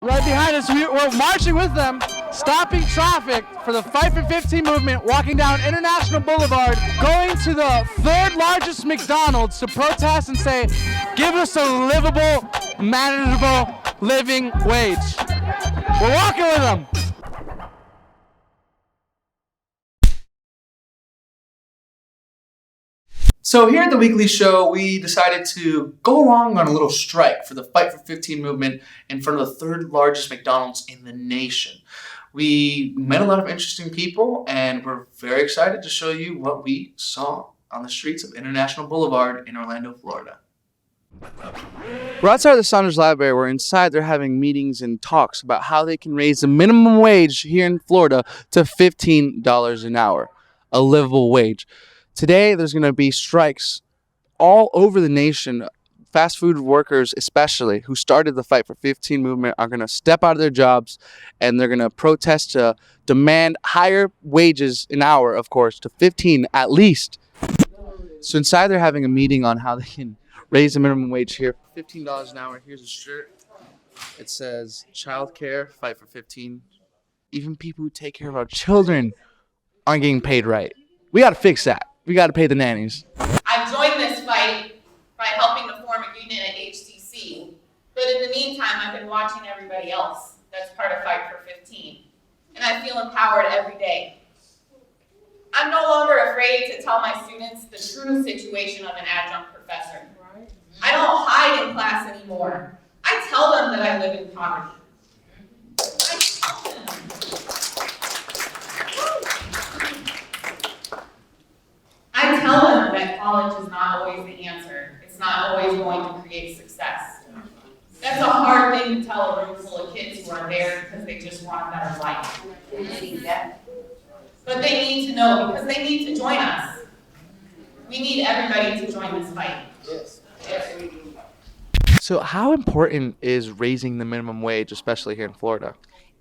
Right behind us, we're marching with them, stopping traffic for the Fight for 15 movement, walking down International Boulevard, going to the third largest McDonald's to protest and say, give us a livable, manageable living wage. We're walking with them. So here at the Weekly Show, we decided to go along on a little strike for the Fight for 15 movement in front of the third largest McDonald's in the nation. We met a lot of interesting people, and we're very excited to show you what we saw on the streets of International Boulevard in Orlando, Florida. We're outside the Saunders Library, where inside they're having meetings and talks about how they can raise the minimum wage here in Florida to $15 an hour, a livable wage. Today, there's going to be strikes all over the nation. Fast food workers, especially, who started the Fight for 15 movement, are going to step out of their jobs, and they're going to protest to demand higher wages an hour, of course, to 15 at least. So inside, they're having a meeting on how they can raise the minimum wage here. $15 an hour. Here's a shirt. It says, childcare, Fight for 15. Even people who take care of our children aren't getting paid right. We got to fix that. We got to pay the nannies. I've joined this fight by helping to form a union at HTC, but in the meantime, I've been watching everybody else that's part of Fight for 15, and I feel empowered every day. I'm no longer afraid to tell my students the true situation of an adjunct professor. I don't hide in class anymore. I tell them that I live in poverty. I tell them. I tell them that college is not always the answer. It's not always going to create success. That's a hard thing to tell a room full of kids who are there because they just want a better life. But they need to know because they need to join us. We need everybody to join this fight. Yes. So how important is raising the minimum wage, especially here in Florida?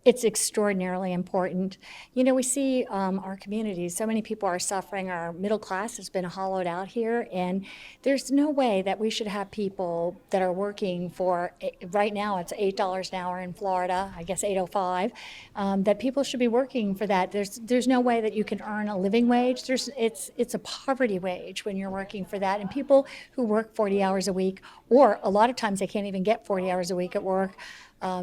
It's extraordinarily important. You know, we see our communities, so many people are suffering. Our middle class has been hollowed out here, and there's no way that we should have people that are working for, right now it's $8 an hour in Florida, I guess $8.05, that people should be working for that. There's no way that you can earn a living wage. It's a poverty wage when you're working for that. And people who work 40 hours a week, or a lot of times they can't even get 40 hours a week at work,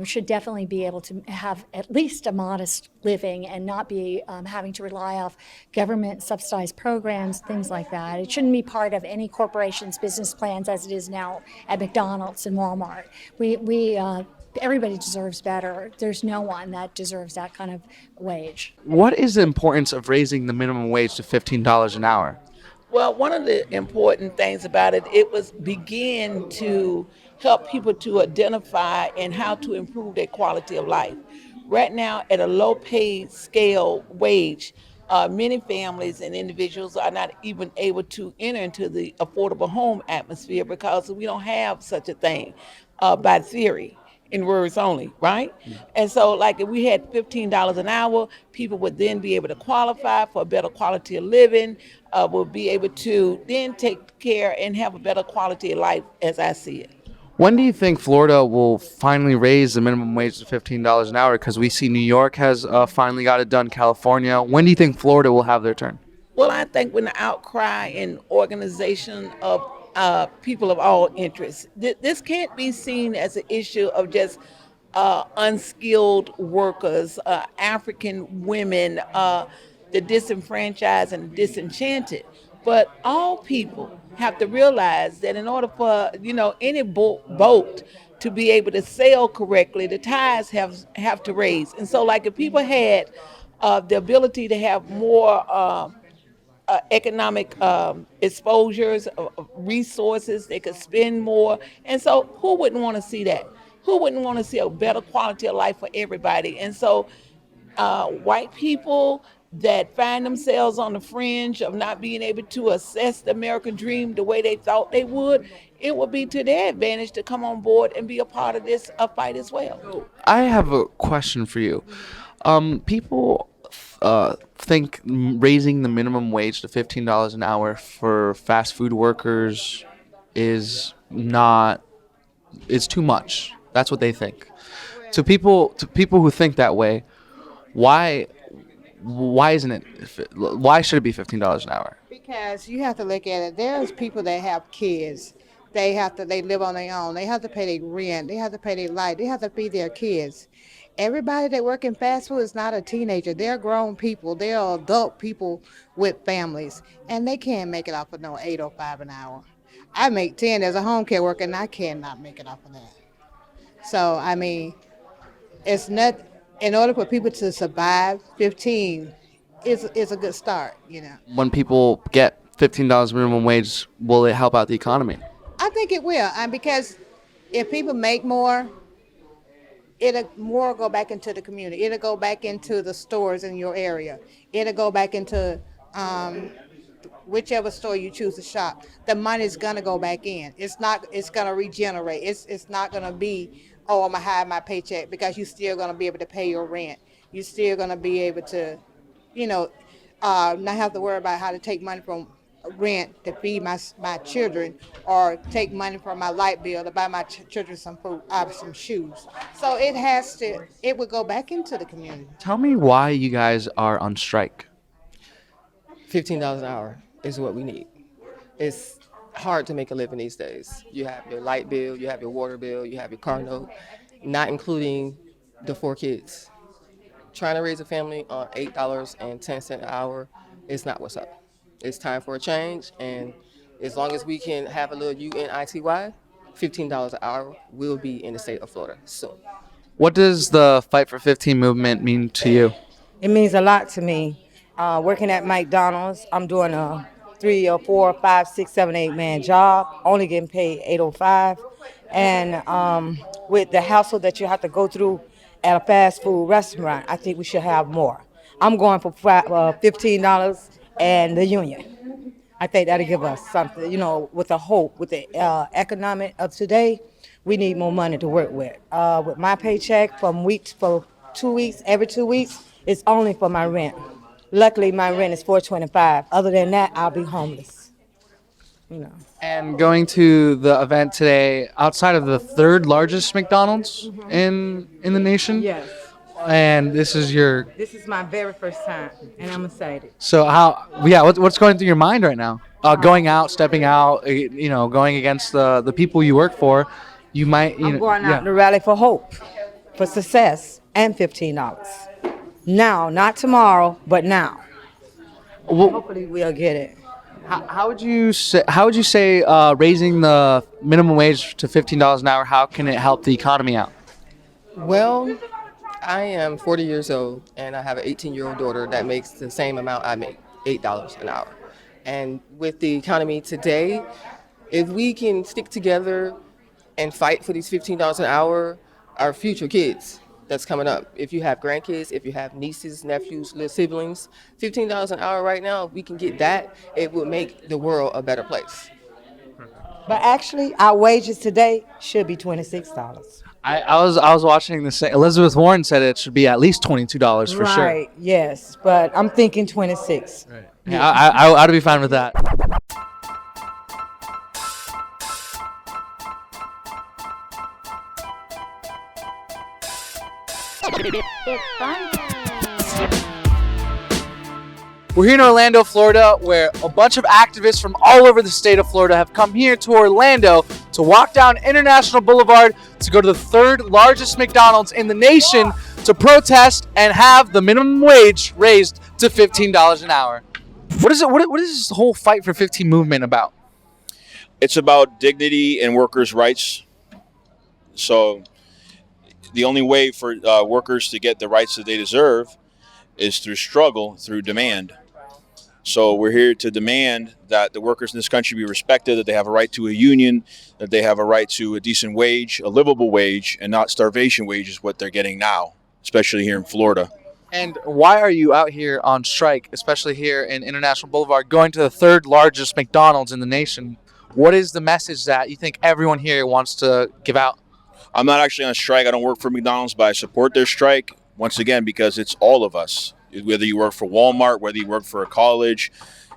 should definitely be able to have at least a modest living and not be having to rely off government subsidized programs, things like that. It shouldn't be part of any corporation's business plans as it is now at McDonald's and Walmart. Everybody deserves better. There's no one that deserves that kind of wage. What is the importance of raising the minimum wage to $15 an hour? Well, one of the important things about it was begin to help people to identify and how to improve their quality of life. Right now, at a low paid scale wage, many families and individuals are not even able to enter into the affordable home atmosphere because we don't have such a thing by theory. In words only, right? And so like if we had $15 an hour, people would then be able to qualify for a better quality of living, will be able to then take care and have a better quality of life as I see it. When do you think Florida will finally raise the minimum wage to $15 an hour? Because we see New York has finally got it done, California. When do you think Florida will have their turn? Well, I think when the outcry and organization of people of all interests. This can't be seen as an issue of just unskilled workers, African women, the disenfranchised and disenchanted. But all people have to realize that in order for any boat to be able to sail correctly, the tides have to raise. And so, like if people had the ability to have more economic exposures, resources, they could spend more. And so who wouldn't want to see that? Who wouldn't want to see a better quality of life for everybody? And so white people that find themselves on the fringe of not being able to assess the American dream the way they thought they would, it would be to their advantage to come on board and be a part of this fight as well. I have a question for you. People think raising the minimum wage to $15 an hour for fast food workers is too much. That's what they think. To people who think that way, why isn't it? Why should it be $15 an hour? Because you have to look at it. There's people that have kids. They live on their own. They have to pay their rent. They have to pay their light. They have to feed their kids. Everybody that work in fast food is not a teenager. They're grown people. They're adult people with families. And they can't make it off of no 8.05 an hour. I make 10 as a home care worker and I cannot make it off of that. So I mean, it's not in order for people to survive, 15 is a good start, you know. When people get $15 minimum wage, will it help out the economy? I think it will, because if people make more, it'll more go back into the community. It'll go back into the stores in your area. It'll go back into whichever store you choose to shop. The money's gonna go back in. It's not. It's gonna regenerate. It's not gonna be, oh, I'm gonna hide my paycheck, because you're still gonna be able to pay your rent. You're still gonna be able to, not have to worry about how to take money from rent to feed my children, or take money from my light bill to buy my children some food, some shoes. So it would go back into the community. Tell me why you guys are on strike. $15 an hour is what we need. It's hard to make a living these days. You have your light bill, you have your water bill, you have your car note, not including the 4 kids. Trying to raise a family on $8.10 an hour is not what's up. It's time for a change, and as long as we can have a little UNITY, $15 an hour will be in the state of Florida soon. What does the Fight for 15 movement mean to you? It means a lot to me. Working at McDonald's, I'm doing a 3 or 4 or 5, 6, 7, 8 man job, only getting paid $8.05. And with the hassle that you have to go through at a fast food restaurant, I think we should have more. I'm going for $15 and the union. I think that'll give us something, with the hope, with the economic of today, we need more money to work with. With my paycheck for 2 weeks, every 2 weeks, it's only for my rent. Luckily, my rent is $4.25. Other than that, I'll be homeless. And going to the event today, outside of the third largest McDonald's in the nation. Yes. And this is my very first time, and I'm excited. So what's going through your mind right now? Going out, stepping out, going against the people you work for. You might. I'm going out to rally for hope, for success, and $15. Now, not tomorrow, but now. Well, hopefully, we'll get it. How would you say raising the minimum wage to $15 an hour? How can it help the economy out? Well, I am 40 years old, and I have an 18-year-old daughter that makes the same amount I make, $8 an hour. And with the economy today, if we can stick together and fight for these $15 an hour, our future kids that's coming up, if you have grandkids, if you have nieces, nephews, little siblings, $15 an hour right now, if we can get that, it would make the world a better place. But actually, our wages today should be $26. I was watching this. Elizabeth Warren said it should be at least $22 for sure. Right, yes, but I'm thinking 26. Right. Yeah, I'd be fine with that. We're here in Orlando, Florida, where a bunch of activists from all over the state of Florida have come here to Orlando to walk down International Boulevard to go to the third largest McDonald's in the nation to protest and have the minimum wage raised to $15 an hour. What is it? What is this whole Fight for 15 movement about? It's about dignity and workers' rights. So the only way for workers to get the rights that they deserve is through struggle, through demand. So we're here to demand that the workers in this country be respected, that they have a right to a union, that they have a right to a decent wage, a livable wage, and not starvation wages, what they're getting now, especially here in Florida. And why are you out here on strike, especially here in International Boulevard, going to the third largest McDonald's in the nation? What is the message that you think everyone here wants to give out? I'm not actually on strike. I don't work for McDonald's, but I support their strike, once again, because it's all of us. Whether you work for Walmart, whether you work for a college,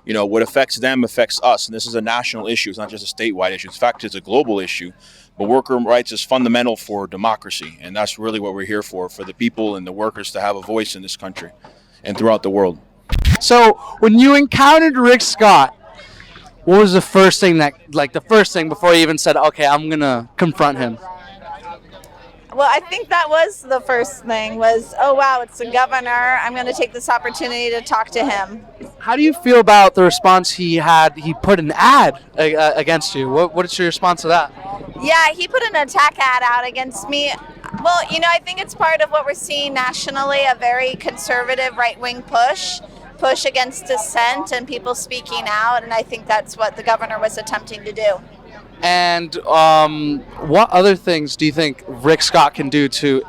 what affects them affects us, and this is a national issue. It's not just a statewide issue. In fact, it's a global issue. But worker rights is fundamental for democracy, and that's really what we're here for the people and the workers to have a voice in this country and throughout the world. So when you encountered Rick Scott, what was the first thing before you even said, okay, I'm going to confront him? Well, I think that was the first thing was, oh, wow, it's the governor. I'm going to take this opportunity to talk to him. How do you feel about the response he had? He put an ad against you. What is your response to that? Yeah, he put an attack ad out against me. Well, I think it's part of what we're seeing nationally, a very conservative right-wing push against dissent and people speaking out, and I think that's what the governor was attempting to do. And what other things do you think Rick Scott can do to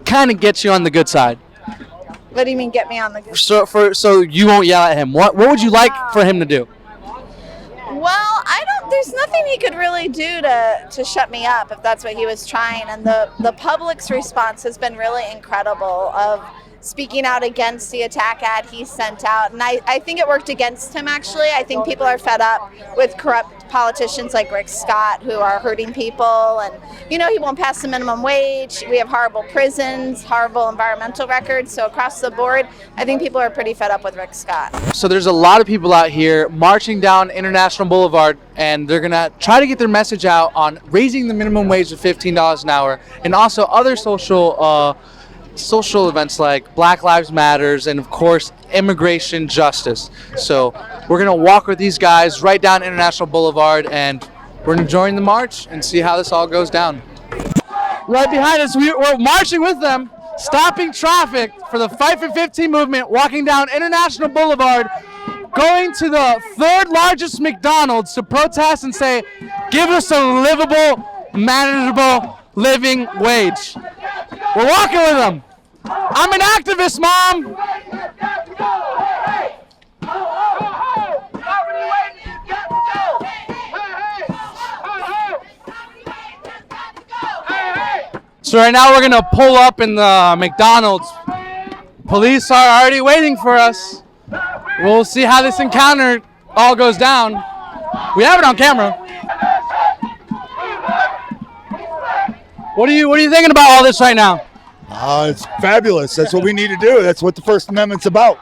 kind of get you on the good side? What do you mean, get me on the good side? So you won't yell at him. What would you like for him to do? Well, there's nothing he could really do to shut me up if that's what he was trying. And the public's response has been really incredible of speaking out against the attack ad he sent out. And I think it worked against him, actually. I think people are fed up with corrupt politicians like Rick Scott who are hurting people. And, he won't pass the minimum wage. We have horrible prisons, horrible environmental records. So across the board, I think people are pretty fed up with Rick Scott. So there's a lot of people out here marching down International Boulevard, and they're going to try to get their message out on raising the minimum wage to $15 an hour and also other social events like Black Lives Matters and, of course, immigration justice. So we're going to walk with these guys right down International Boulevard, and we're going to join the march and see how this all goes down. Right behind us, we're marching with them, stopping traffic for the Fight for 15 movement, walking down International Boulevard, going to the third largest McDonald's to protest and say, give us a livable, manageable living wage. We're walking with them. I'm an activist, Mom. So right now we're going to pull up in the McDonald's. Police are already waiting for us. We'll see how this encounter all goes down. We have it on camera. What are you thinking about all this right now? It's fabulous. That's what we need to do. That's what the First Amendment's about.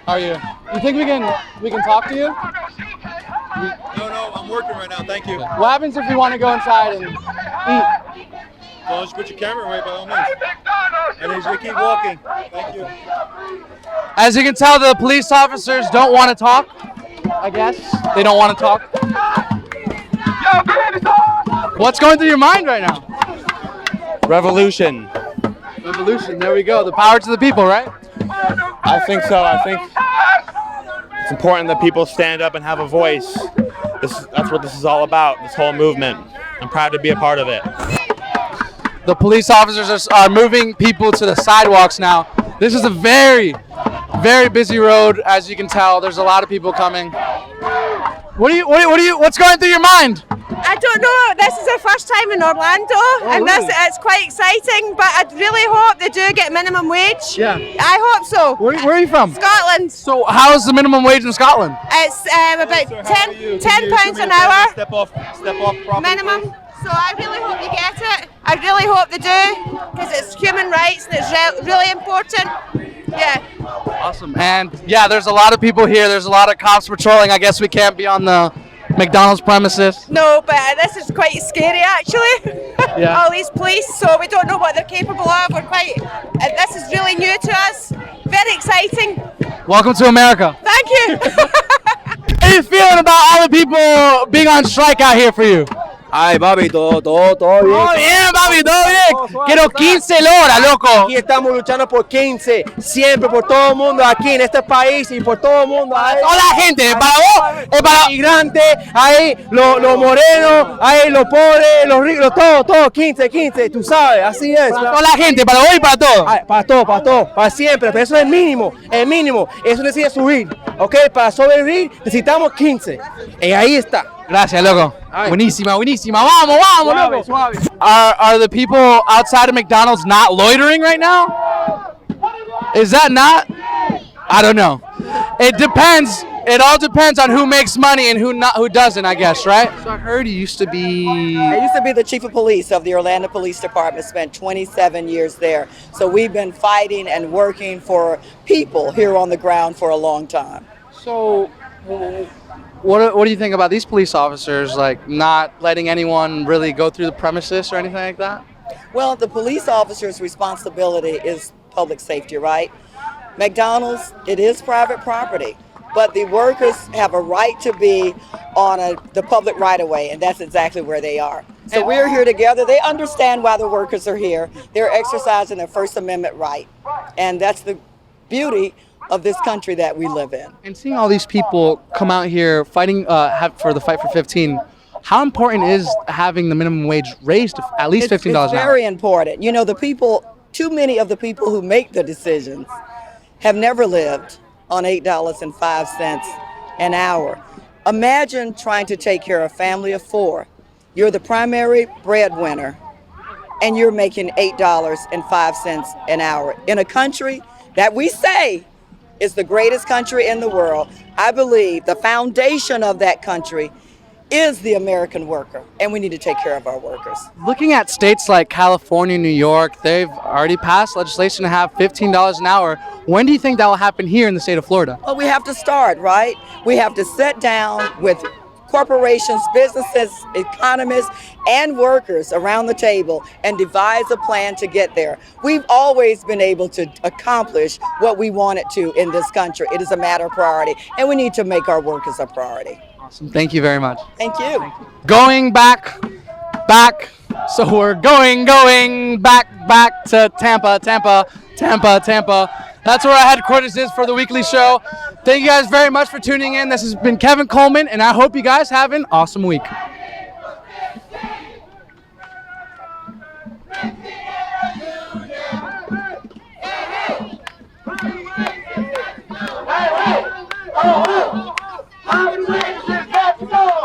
How are you? You think we can talk to you? No, I'm working right now. Thank you. What happens if we want to go inside and eat? Well, just put your camera away by all means. And as we keep walking. Thank you. As you can tell, the police officers don't want to talk. I guess they don't want to talk. What's going through your mind right now? Revolution. Revolution. There we go. The power to the people, right? I think so. I think it's important that people stand up and have a voice. That's what this is all about, this whole movement. I'm proud to be a part of it. The police officers are moving people to the sidewalks now. This is a very, very busy road, as you can tell. There's a lot of people coming. What's going through your mind? I don't know. This is our first time in Orlando, and really? It's quite exciting. But I really hope they do get minimum wage. Yeah. I hope so. Where are you from? Scotland. So how is the minimum wage in Scotland? It's about £10 an hour. Step off properly. Minimum. So I really hope they get it. I really hope they do, because it's human rights and it's really important. Yeah. Awesome. And yeah, there's a lot of people here. There's a lot of cops patrolling. I guess we can't be on the McDonald's premises. No, but this is quite scary actually. Yeah. All these police, so we don't know what they're capable of. This is really new to us. Very exciting. Welcome to America. Thank you. How are you feeling about all the people being on strike out here for you? Ay, papi, todo bien. Todo bien, papi, todo bien. Quiero 15 horas, loco. Aquí estamos luchando por 15, siempre por todo el mundo aquí en este país y por todo el mundo. Para toda la gente, para vos, para los migrantes, ahí los morenos, ahí los pobres, los ricos, todo, 15, tú sabes, así es. Para toda la gente, para vos y para todos. Ay, para todo, para siempre, pero eso es el mínimo, eso necesita subir, ¿ok? Para sobrevivir necesitamos 15, y ahí está. Gracias, loco. Buenísima. Vamos, loco. Are the people outside of McDonald's not loitering right now? Is that not? I don't know. It depends. It all depends on who makes money and who doesn't, I guess, right? So I heard you used to be. I used to be the chief of police of the Orlando Police Department, spent 27 years there. So we've been fighting and working for people here on the ground for a long time. So, what do you think about these police officers, like not letting anyone really go through the premises or anything like that? Well, the police officer's responsibility is public safety, right? McDonald's, it is private property, but the workers have a right to be on the public right-of-way, and that's exactly where they are. So we're here together. They understand why the workers are here. They're exercising their First Amendment right, and that's the beauty of this country that we live in. And seeing all these people come out here fighting for the Fight for 15, how important is having the minimum wage raised to at least $15 It's an hour? very important. You know, too many of the people who make the decisions have never lived on $8.05 an hour. Imagine trying to take care of a family of 4. You're the primary breadwinner, and you're making $8.05 an hour in a country that we say is the greatest country in the world. I believe the foundation of that country is the American worker, and we need to take care of our workers. Looking at states like California, New York, they've already passed legislation to have $15 an hour. When do you think that will happen here in the state of Florida? Well, we have to start, right? We have to sit down with corporations, businesses, economists, and workers around the table and devise a plan to get there. We've always been able to accomplish what we wanted to in this country. It is a matter of priority, and we need to make our workers a priority. Awesome. Thank you very much. Thank you. Going back. So we're going back to Tampa. That's where our headquarters is for the weekly show. Thank you guys very much for tuning in. This has been Kevin Colman, and I hope you guys have an awesome week. Hey, hey, oh, oh, oh,